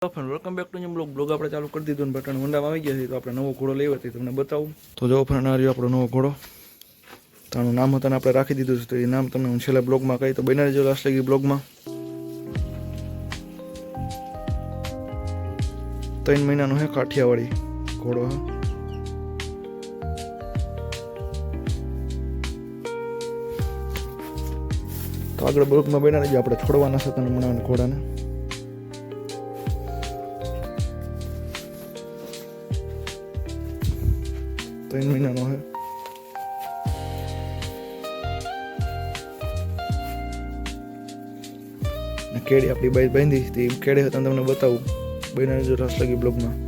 Welcome back to new blog આપણે ચાલુ કરી દીધું ને બટન હોન્ડામાં આવી ગયા છે. તો આપણે નવો ઘોડો લેવો હતો તમને બતાવું. તો જો ફ્રેન્ડ આ રહ્યો આપણો નવો ઘોડો. તો આનું નામ હતા આપણે રાખી દીધું છે. તો એ નામ તમને હું છેલ્લા બ્લોગમાં કહી તો બના રહેજો લાસ્ટ લગી બ્લોગમાં. 3 મહિનાનો હે કાઠિયાવાડી ઘોડો હે. તો આગળ બ્લોગમાં બના રહેજો આપણે છોડવાના છે તને મનાવવાના ઘોડાને. तो 3 મહિનાનો હે. કેડી આપણી બાઈ બાંધી હતી કેડે હતા તમને બતાવું બના જો રસ લાગી બ્લોગમાં.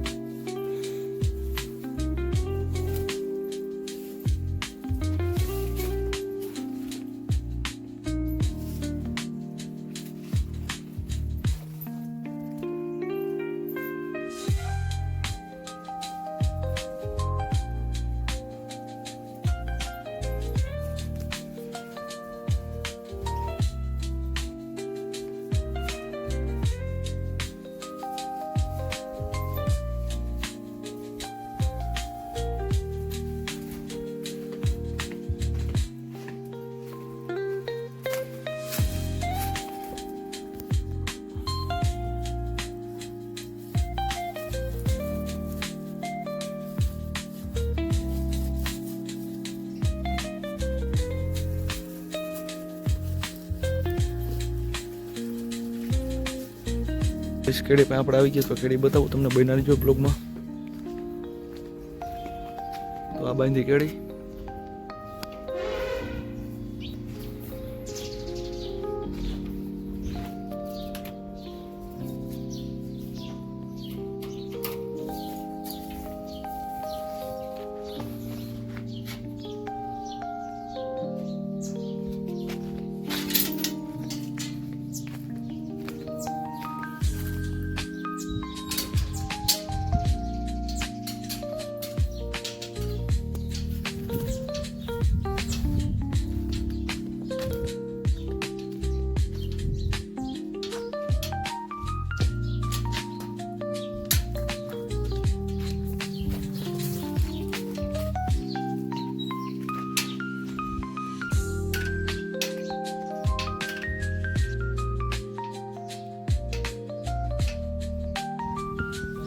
કેડી પાસે આપણે આવી ગયા તો કેડી બતાવું તમને બના રહેજો બ્લોગમાં. તો આ બાંધી કેડી.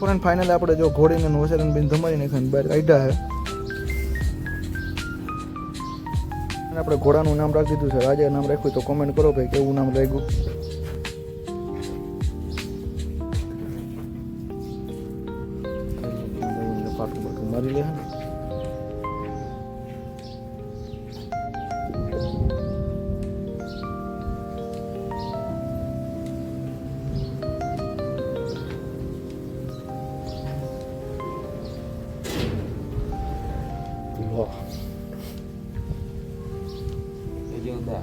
ફોરન ફાઇનલ આપણે જો ઘોડીને વસેરન બિન ધમારી નાખીને બહાર કાઢ્યા છે. અને આપણે ઘોડાનું નામ રાખી દીધું છે રાજા નામ રાખ્યું તો કોમેન્ટ કરો ભાઈ કેવું નામ રાખ્યું. પાટું પાટું મારી લે. Wow. Itu juga.